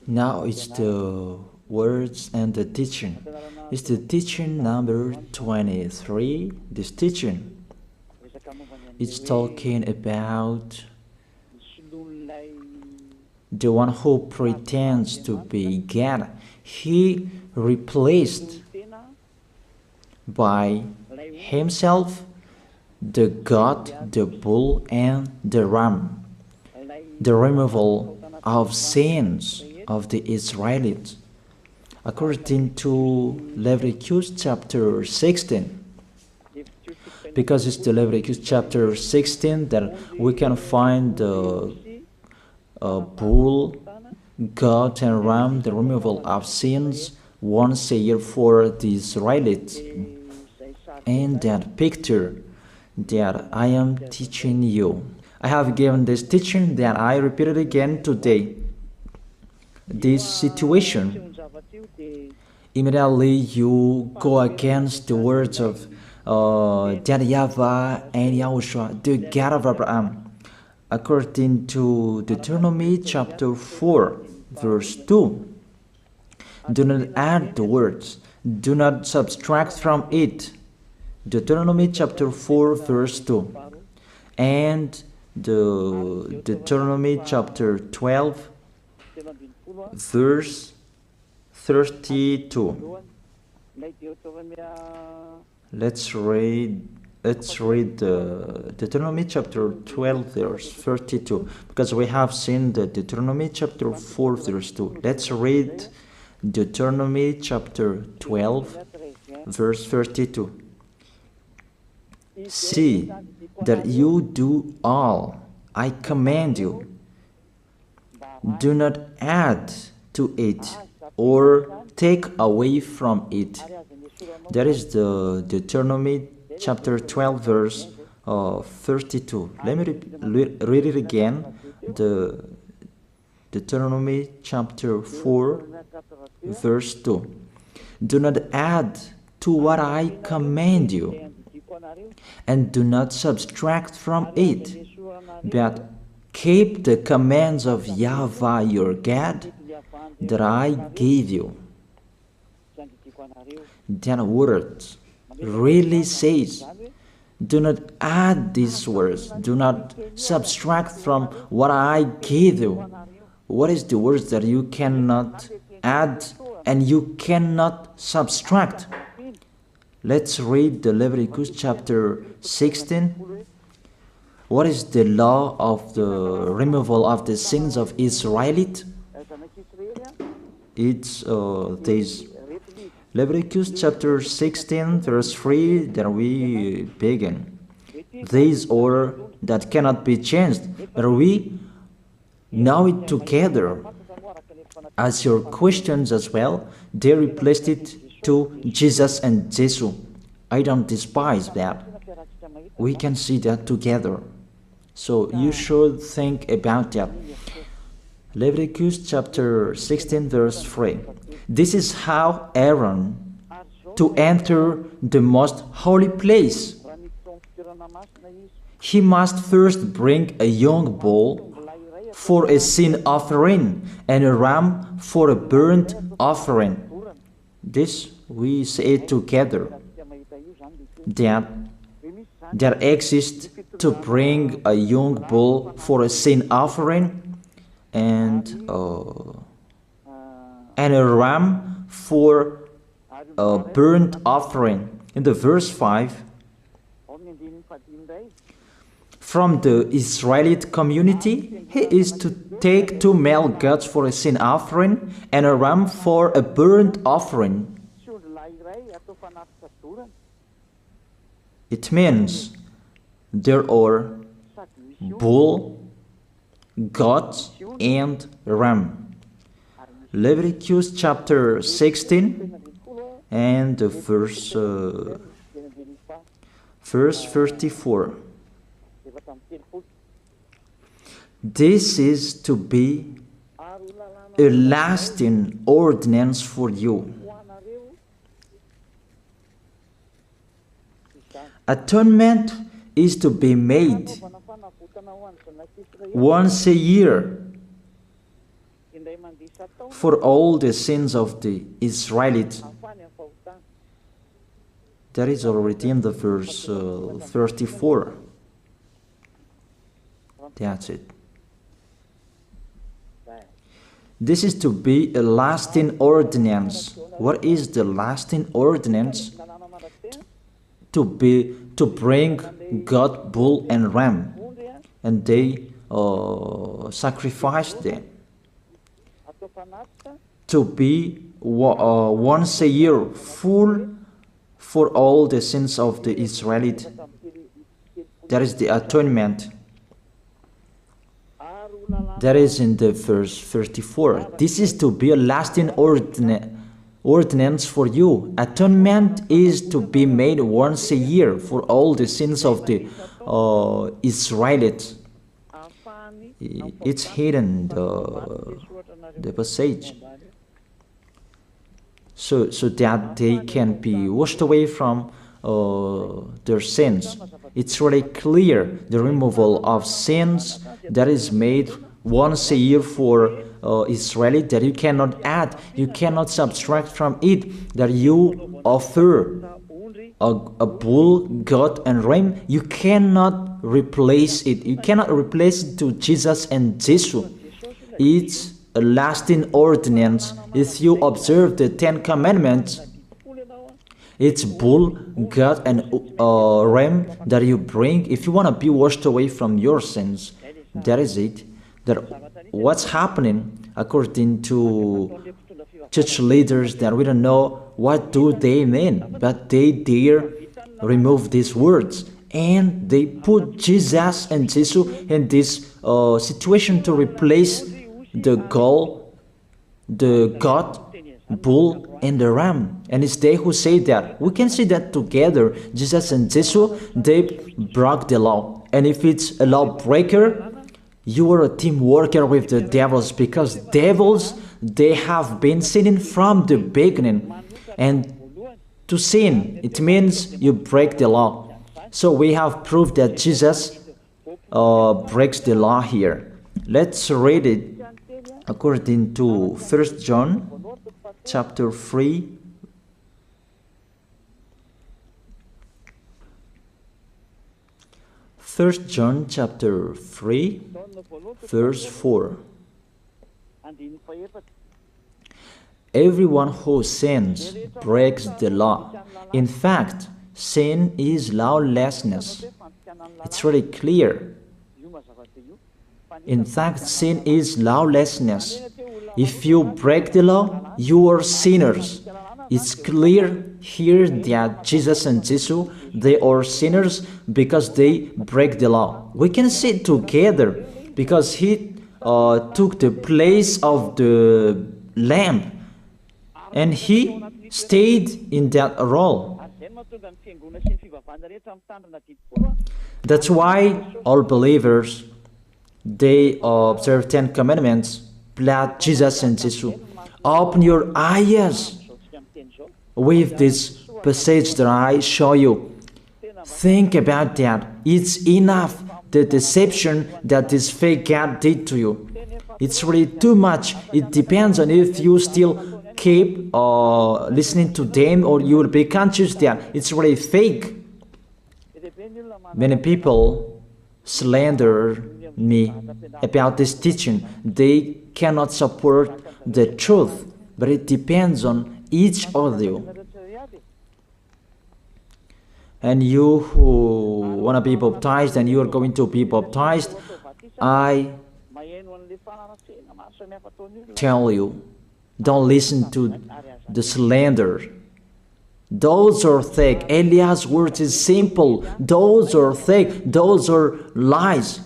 Now it's the words and the teaching. It's the teaching number 23. This teaching is talking about the one who pretends to be God. He replaced by himself the goat, the bull, and the ram. The removal of sins of the Israelites. According to Leviticus chapter 16. Because it's the Leviticus chapter 16 that we can find the bull, goat, and ram, the removal of sins once a year for the Israelites. And that picture that I am teaching you. I have given this teaching that I repeat it again today. This situation, immediately you go against the words of that YAHVAH and YAHOSHUAH, the God of Abraham. According to Deuteronomy chapter 4, verse 2. Do not add the words, do not subtract from it. Deuteronomy chapter 4, verse 2. And the Deuteronomy chapter 12, verse 32. Let's read Deuteronomy chapter 12, verse 32, because we have seen the Deuteronomy chapter 4, verse 2. Let's read Deuteronomy chapter 12, verse 32. See that you do all I command you. Do not add to it or take away from it. That is the Deuteronomy chapter 12, verse 32. Let me read it again. The Deuteronomy chapter 4, verse 2. Do not add to what I command you, and do not subtract from it, but keep the commands of YAHVAH your God that I gave you. That word really says, do not add these words, do not subtract from what I gave you. What is the words that you cannot add and you cannot subtract? Let's read the Leviticus chapter 16. What is the law of the removal of the sins of Israelite? It's this Leviticus chapter 16, verse 3, that we begin. This order that cannot be changed, but we know it together. As your questions as well, they replaced it to Jesus and Jesus. I don't despise that. We can see that together. So you should think about that. Leviticus chapter 16, verse 3. This is how Aaron to enter the most holy place. He must first bring a young bull for a sin offering and a ram for a burnt offering. This we say together. That exists to bring a young bull for a sin offering and a ram for a burnt offering. In the verse 5, from the Israelite community, he is to take 2 male goats for a sin offering and a ram for a burnt offering. It means there are bull, goat, and ram. Leviticus chapter 16 and verse 34. This is to be a lasting ordinance for you. Atonement is to be made once a year for all the sins of the Israelites. That is already in the verse 34. That's it. This is to be a lasting ordinance. What is the lasting ordinance? To bring God, bull and ram, and they sacrificed them. To be once a year full for all the sins of the Israelites. That is the atonement. That is in the verse 34. This is to be a lasting ordinance for you. Atonement is to be made once a year for all the sins of the Israelites. It's hidden, the passage. So that they can be washed away from their sins. It's really clear, the removal of sins that is made once a year for Israeli, that you cannot add, you cannot subtract from it, that you offer a bull, goat and ram, you cannot replace it. You cannot replace it to Jesus and Jesus. It's a lasting ordinance. If you observe the 10 Commandments, it's bull, goat and ram that you bring if you want to be washed away from your sins. That is it. That what's happening according to church leaders, that we don't know what do they mean, but they dare remove these words and they put Jesus and Jesus in this situation to replace the goat, bull and the ram. And it's they who say that. We can see that together, Jesus and Jesus, they broke the law. And if it's a lawbreaker, you are a team worker with the devils, because devils, they have been sinning from the beginning. And to sin, it means you break the law. So we have proof that Jesus breaks the law here. Let's read it according to 1 John chapter 3. First John chapter 3, verse 4. Everyone who sins breaks the law. In fact, sin is lawlessness. It's really clear. In fact, sin is lawlessness. If you break the law, you are sinners. It's clear here that Jesus and Jesus, they are sinners because they break the law. We can see it together because he took the place of the lamb and he stayed in that role. That's why all believers, they observe 10 commandments, blood, Jesus and Jesus. Open your eyes with this passage that I show you. Think about that. It's enough, the deception that this fake God did to you. It's really too much. It depends on if you still keep listening to them, or you will be conscious that it's really fake. Many people slander me about this teaching. They cannot support the truth, but it depends on each of you. And you who want to be baptized and you are going to be baptized, I tell you, don't listen to the slander. Those are fake. Eliah's words is simple. Those are fake. Those are lies.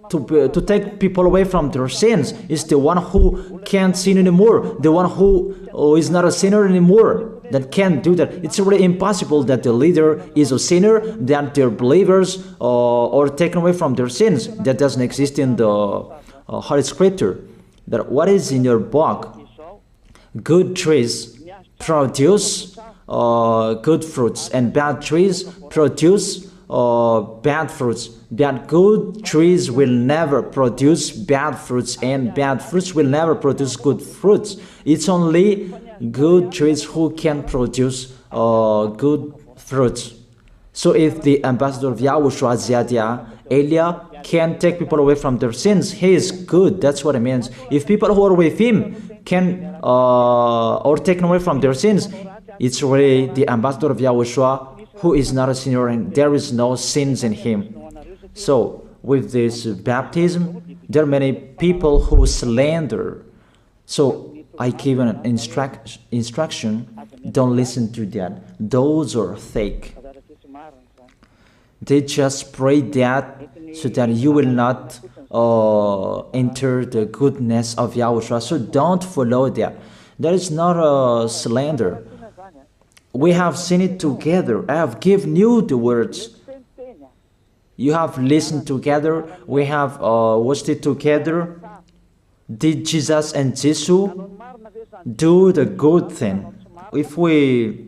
To take people away from their sins is the one who can't sin anymore. The one who is not a sinner anymore, that can't do that. It's really impossible that the leader is a sinner, that their believers are taken away from their sins. That doesn't exist in the Holy Scripture. That what is in your book? Good trees produce good fruits, and bad trees produce bad fruits. That good trees will never produce bad fruits, and bad fruits will never produce good fruits. It's only good trees who can produce good fruits. So if the ambassador of Yahushua, Ziyadiyah, Elia, can take people away from their sins, he is good. That's what it means. If people who are with him can or taken away from their sins, it's really the ambassador of Yahushua who is not a sinner, and there is no sins in him. So with this baptism, there are many people who slander. So I give an instruction, don't listen to that. Those are fake. They just pray that so that you will not enter the goodness of Yahushua. So don't follow that. That is not a slander. We have seen it together. I have given you the words. You have listened together. We have watched it together. Did Jesus and Jesus do the good thing? If we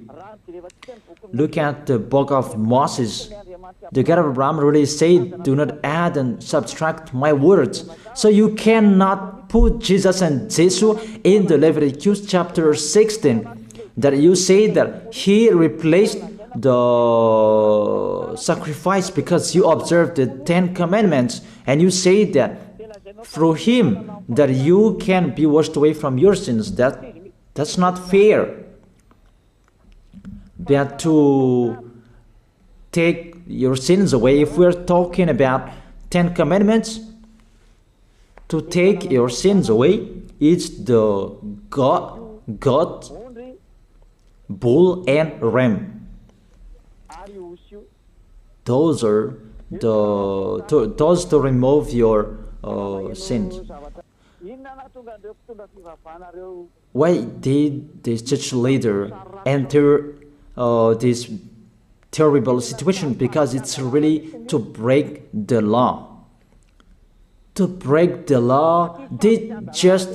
look at the book of Moses, the God of Abraham really said, do not add and subtract my words. So you cannot put Jesus and Jesus in the Leviticus chapter 16. That you say that he replaced the sacrifice because you observed the 10 commandments, and you say that through him that you can be washed away from your sins. That's not fair. But to take your sins away, if we're talking about 10 commandments, to take your sins away, it's the God, bull and ram. Those are those to remove your sins. Why did this church leader enter this terrible situation? Because it's really to break the law. To break the law, they just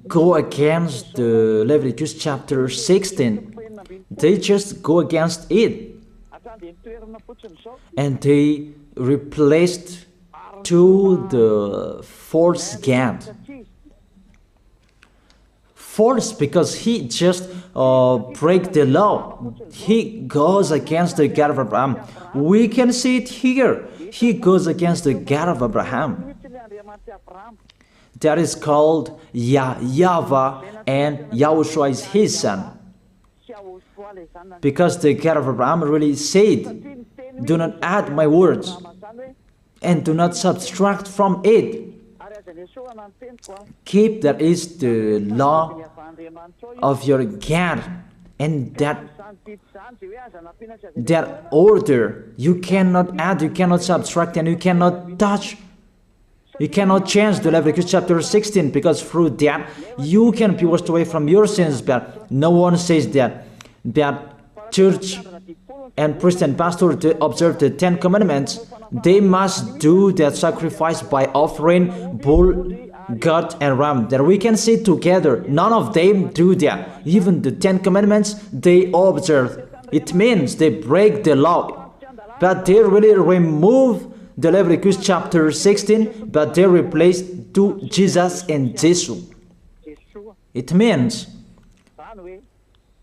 go against the Leviticus chapter 16. They just go against it. And they replaced to the false God. False because he just break the law. He goes against the God of Abraham. We can see it here. He goes against the God of Abraham. That is called YAHVAH, and Yahushua is his son. Because the God of Abraham really said, do not add my words and do not subtract from it. Keep, that is the law of your God, and that order. You cannot add, you cannot subtract, and you cannot touch. You cannot change the Leviticus chapter 16, because through that you can be washed away from your sins. But no one says that church and priest and pastor to observe the 10 commandments, they must do that sacrifice by offering bull, goat, and ram. That we can see together. None of them do that. Even the 10 commandments they observe. It means they break the law, but they really remove the Leviticus chapter 16, but they replace to Jesus and Jesus. It means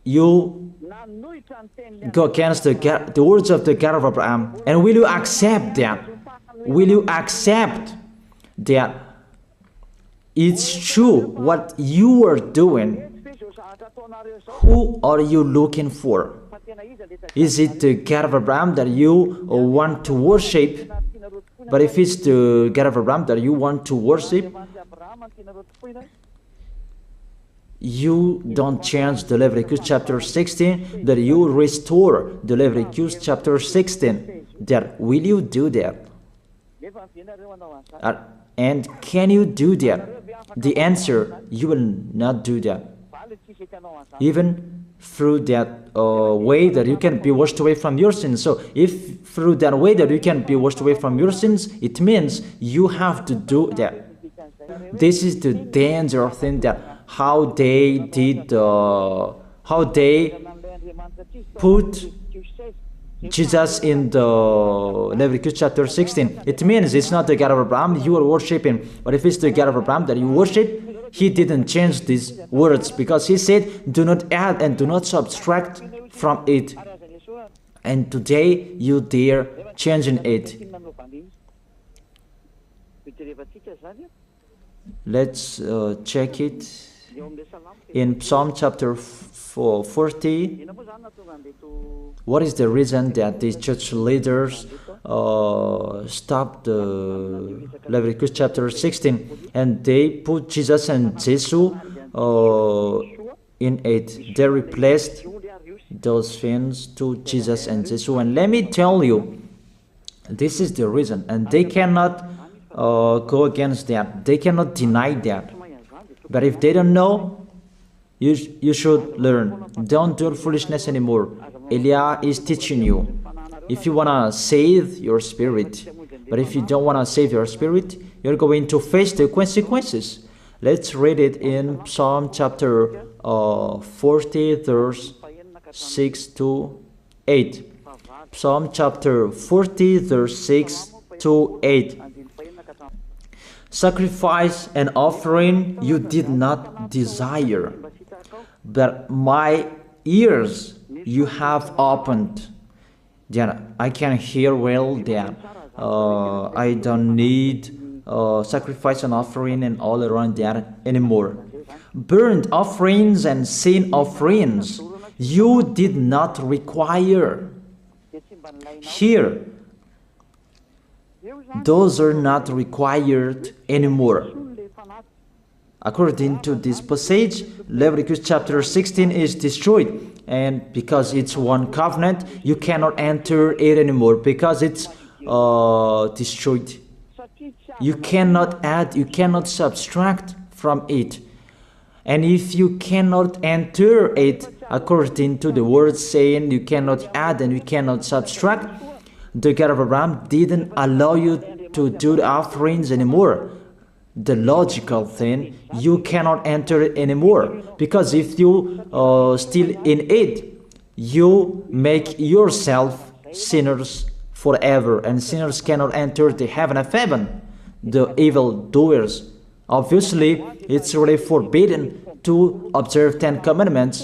you go against the words of the God of Abraham. And will you accept that? Will you accept that it's true what you are doing? Who are you looking for? Is it the God of Abraham that you want to worship? But if it's the God of Abraham that you want to worship, you don't change the Leviticus chapter 16, that you restore the Leviticus chapter 16. That will you do that? And can you do that? The answer, you will not do that. Even through that way that you can be washed away from your sins. So if through that way that you can be washed away from your sins, it means you have to do that. This is the danger thing, that how they did, how they put Jesus in the Leviticus chapter 16, it means it's not the God of Abraham you are worshiping. But if it's the God of Abraham that you worship, he didn't change these words, because he said, do not add and do not subtract from it. And today you dare changing it. Let's check it in Psalm chapter 40. What is the reason that these church leaders stopped the Leviticus chapter 16 and they put Jesus and Jesus in it? They replaced those things to Jesus and Jesus. And let me tell you, this is the reason, and they cannot go against that. They cannot deny that. But if they don't know, you should learn. Don't do foolishness anymore. Elia is teaching you. If you want to save your spirit, but if you don't want to save your spirit, you're going to face the consequences. Let's read it in Psalm chapter 40, verse 6 to 8. Psalm chapter 40, verse 6 to 8. Sacrifice and offering you did not desire, but my ears you have opened. Then I can hear well that I don't need sacrifice and offering and all around that anymore. Burnt offerings and sin offerings you did not require. Here, those are not required anymore. According to this passage, Leviticus chapter 16 is destroyed, and because it's one covenant, you cannot enter it anymore because it's destroyed. You cannot add, you cannot subtract from it. And if you cannot enter it according to the word saying you cannot add and you cannot subtract, the God of Abraham didn't allow you to do the offerings anymore. The logical thing, you cannot enter it anymore, because if you still in it, you make yourself sinners forever, and sinners cannot enter the heaven of heaven, the evil doers. Obviously, it's really forbidden to observe 10 commandments,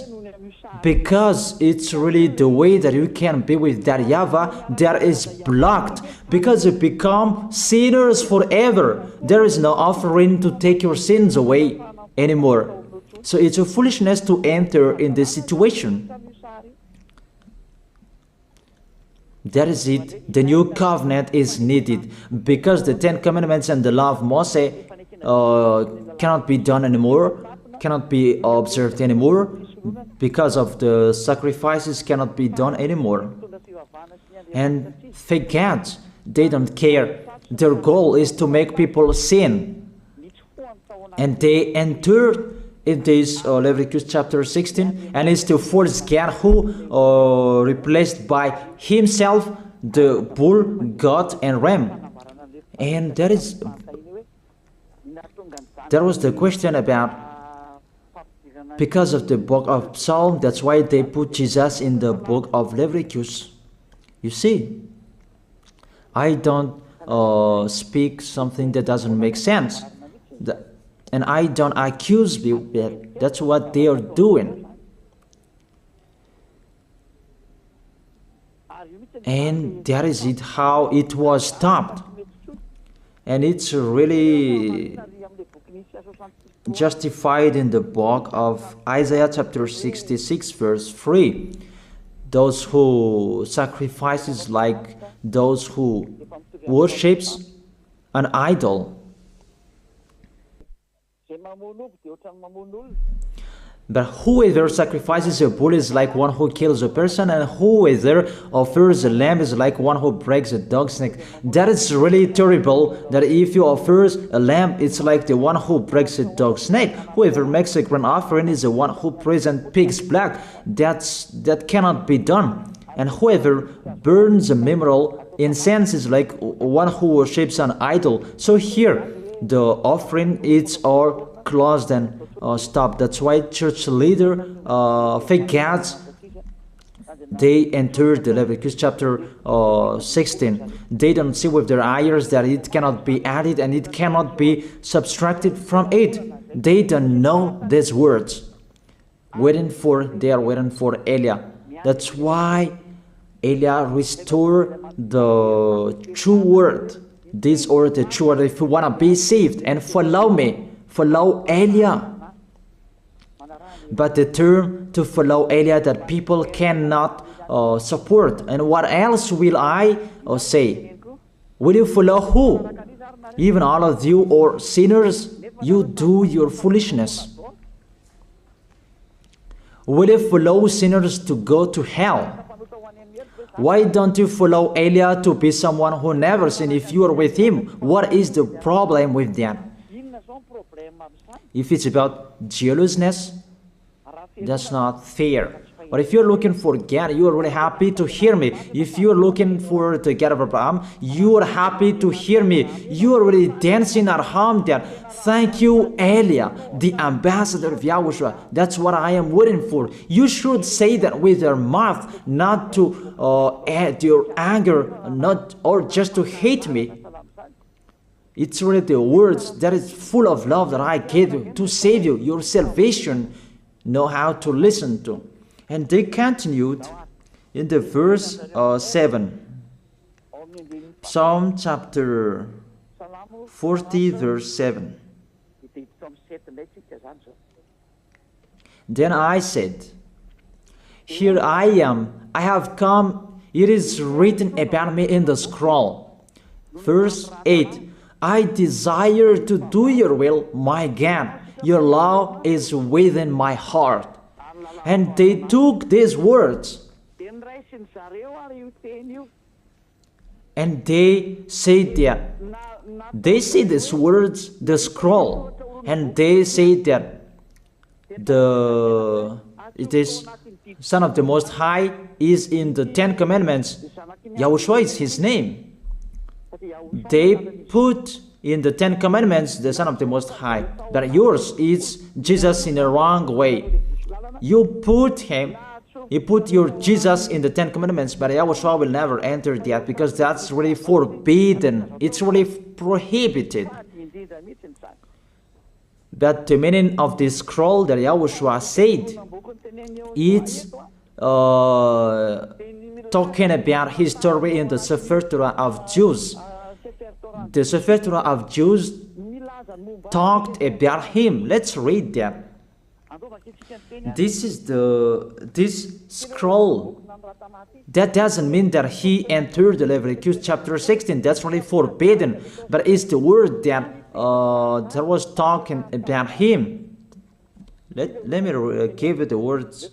because it's really the way that you can be with that YAHVAH that is blocked, because you become sinners forever. There is no offering to take your sins away anymore. So it's a foolishness to enter in this situation. That is it. The new covenant is needed, because the 10 commandments and the law of Moses cannot be done anymore, cannot be observed anymore, because of the sacrifices cannot be done anymore. And fake gods, they don't care. Their goal is to make people sin. And they entered in this Leviticus chapter 16, and it's the false God who replaced by himself the bull, goat, and ram. And there was the question about, because of the book of Psalm, that's why they put Jesus in the book of Leviticus. You see, I don't speak something that doesn't make sense. And I don't accuse people. That's what they are doing. And that is it, how it was stopped. And it's really justified in the book of Isaiah chapter 66 verse 3. Those who sacrifices like those who worships an idol. But whoever sacrifices a bull is like one who kills a person, and whoever offers a lamb is like one who breaks a dog's neck. That is really terrible, that if you offer a lamb, it's like the one who breaks a dog's neck. Whoever makes a grain offering is the one who presents pig's blood. That cannot be done. And whoever burns a memorial incense is like one who worships an idol. So here, the offering is all closed and stopped. That's why church leader, fake gods, they entered the Leviticus chapter 16. They don't see with their eyes that it cannot be added and it cannot be subtracted from it. They don't know these words. They are waiting for Elia. That's why Elia restored the true word. This or the true word. If you want to be saved and follow me, follow Elia. But the term to follow Elia that people cannot support. And what else will I say? Will you follow who? Even all of you or sinners, you do your foolishness. Will you follow sinners to go to hell? Why don't you follow Elia to be someone who never sinned if you are with him? What is the problem with that? If it's about jealousness, that's not fair. But if you're looking for God, you are really happy to hear me. If you're looking for the God of Abraham, you are happy to hear me. You are really dancing at home there. Thank you, Elia, the ambassador of Yahushua. That's what I am waiting for. You should say that with your mouth, not to add your anger, not or just to hate me. It's really the words that is full of love that I gave you to save you. Your salvation, know how to listen to. And they continued in the verse 7. Psalm chapter 40 verse 7. Then I said, here I am, I have come, it is written about me in the scroll. Verse 8. I desire to do your will, my God. Your law is within my heart. And they took these words and they said that they say these words, the scroll, and they say that it is Son of the Most High is in the 10 Commandments. Yahushua is his name. They put in the 10 Commandments the Son of the Most High, but yours is Jesus in the wrong way. You put your Jesus in the 10 Commandments, but Yahushua will never enter that because that's really forbidden. It's really prohibited. But the meaning of this scroll that Yahushua said, it's talking about his story in the Sefer Torah of Jews. The Sefer Torah of Jews talked about him. Let's read that. This scroll. That doesn't mean that he entered the Leviticus chapter 16. That's really forbidden. But it's the word that was talking about him. Let me give you the words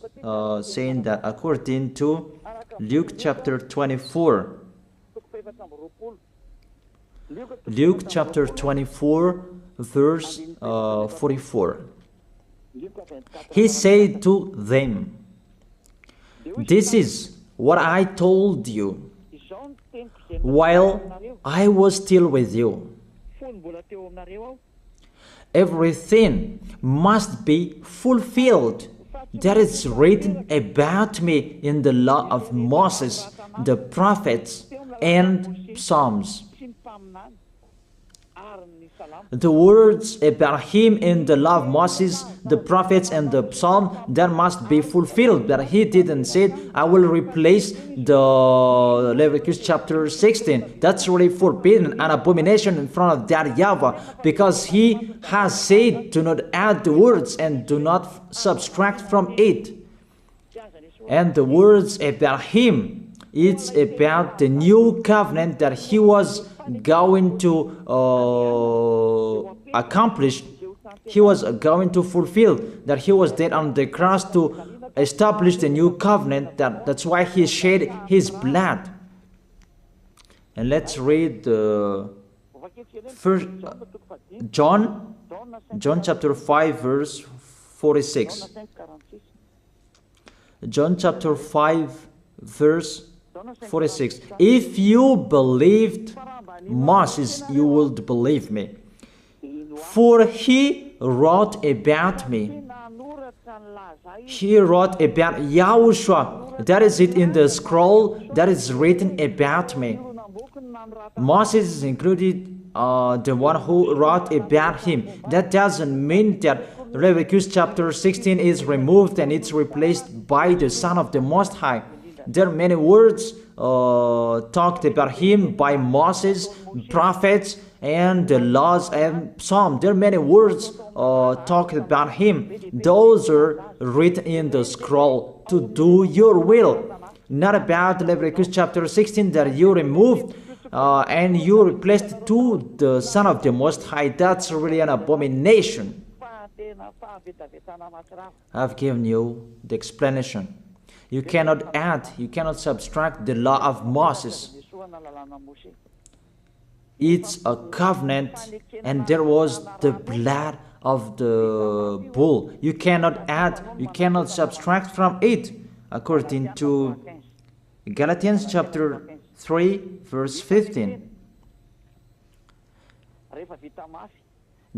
saying that according to Luke chapter 24. Luke chapter 24 verse 44. He said to them, this is what I told you while I was still with you. Everything must be fulfilled that is written about me in the law of Moses, the prophets, and Psalms. The words about him in the law of Moses, the prophets, and the psalm, that must be fulfilled. But he didn't say, I will replace the Leviticus chapter 16. That's really forbidden, an abomination in front of that YAHVAH, because he has said, do not add the words and do not subtract from it. And the words about him, it's about the new covenant that he was going to accomplish. He was going to fulfill, that he was dead on the cross to establish the new covenant. That's why he shed his blood. And let's read first John chapter 5 verse 46. John chapter 5 verse 46. If you believed Moses, you would believe me, for he wrote about me. He wrote about Yahushua, That is it in the scroll that is written about me. Moses is included, the one who wrote about him. That doesn't mean that Leviticus chapter 16 is removed and it's replaced by the Son of the Most High. There are many words talked about him by Moses, prophets, and the laws and Psalm. There are many words talked about him. Those are written in the scroll to do your will. Not about Leviticus chapter 16 that you removed and you replaced it to the Son of the Most High. That's really an abomination. I've given you the explanation. You cannot add, you cannot subtract the law of Moses. It's a covenant, and there was the blood of the bull. You cannot add, you cannot subtract from it, according to Galatians chapter 3, verse 15.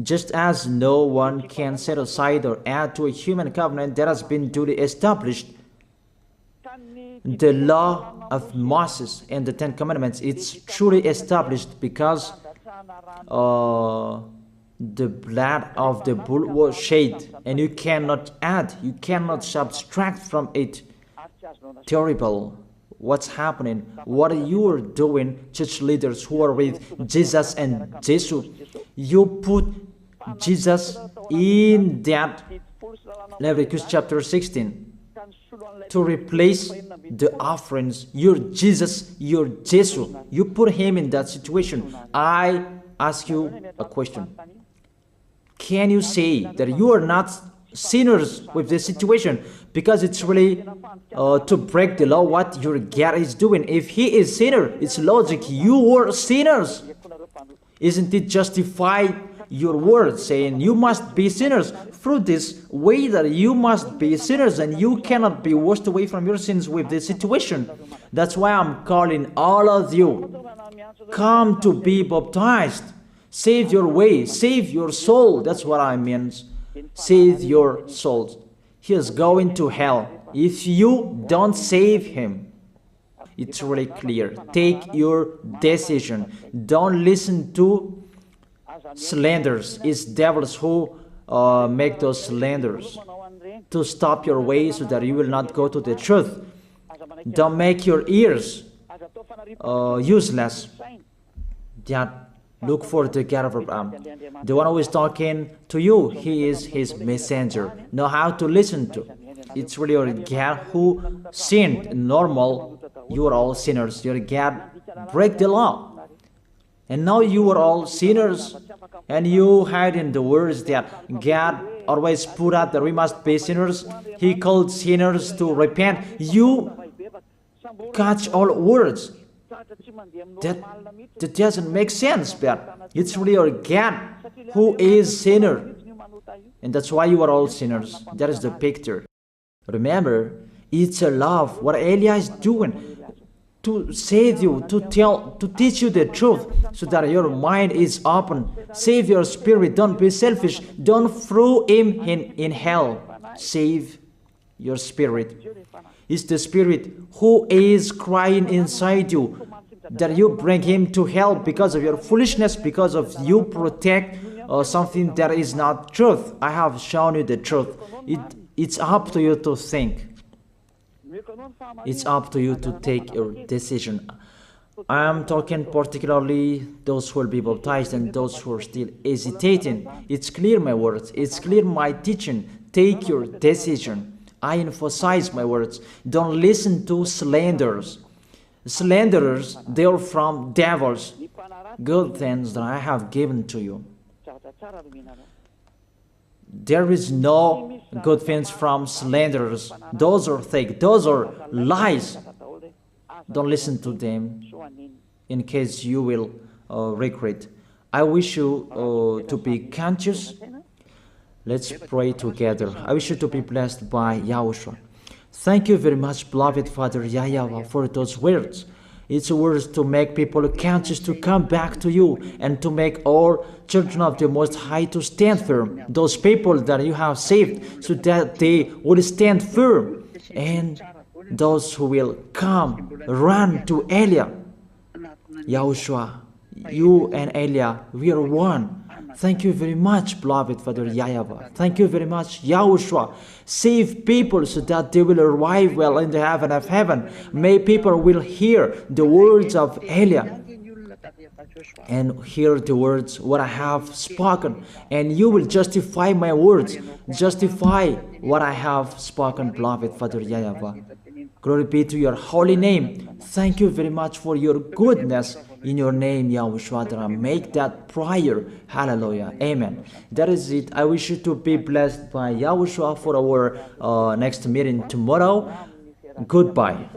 Just as no one can set aside or add to a human covenant that has been duly established, the law of Moses and the Ten Commandments, it's truly established because the blood of the bull was shed, and you cannot add, you cannot subtract from it. Terrible. What's happening? What you are doing, church leaders who are with Jesus and Jesus? You put Jesus in that Leviticus chapter 16 to replace the offerings. You're Jesus, you're Jesus. You put him in that situation. I ask you a question. Can you say that you are not sinners with this situation? Because it's really to break the law what your God is doing. If he is sinner, it's logic. You are sinners. Isn't it justify your word saying you must be sinners through this way that you must be sinners and you cannot be washed away from your sins with this situation? That's why I'm calling all of you, come to be baptized. Save your way, save your soul. That's what I mean. Save your souls. He is going to hell if you don't save him. It's really clear. Take your decision. Don't listen to slanders. It's devils who make those slanders to stop your way so that you will not go to the truth. Don't make your ears useless. Look for the God of Abraham. The one who is talking to you, he is his messenger. Know how to listen to. It's really your God who sinned. Normal, you are all sinners. Your God break the law. And now you are all sinners. And you hide in the words that God always put out that we must be sinners. He called sinners to repent. You catch all words. That doesn't make sense, but it's really your God who is sinner. And that's why you are all sinners. That is the picture. Remember, it's a love. What Elia is doing to save you, to teach you the truth so that your mind is open. Save your spirit. Don't be selfish. Don't throw him in hell. Save your spirit. It's the spirit who is crying inside you that you bring him to hell because of your foolishness, because of you protect something that is not truth. I have shown you the truth. It's up to you to think. It's up to you to take your decision. I am talking particularly those who will be baptized and those who are still hesitating. It's clear my words. It's clear my teaching. Take your decision. I emphasize my words. Don't listen to slanders. Slanderers, they are from devils. Good things that I have given to you. There is no good things from slanderers. Those are fake. Those are lies. Don't listen to them in case you will regret. I wish you to be conscious. Let's pray together. I wish you to be blessed by YAHOSHUAH. Thank you very much, beloved Father YAHVAH, for those words. It's words to make people conscious to come back to you and to make all children of the Most High to stand firm. Those people that you have saved so that they will stand firm and those who will come, run to Elia. Yahushua, you and Elia, we are one. Thank you very much, beloved Father YAHVAH. Thank you very much, Yahushua. Save people so that they will arrive well in the heaven of heaven. May people will hear the words of Elia and hear the words what I have spoken, and you will justify my words, justify what I have spoken, beloved Father YAHVAH. Glory be to your holy name. Thank you very much for your goodness. In your name, Yahushua, that I make that prayer. Hallelujah. Amen. That is it. I wish you to be blessed by Yahushua for our next meeting tomorrow. Goodbye.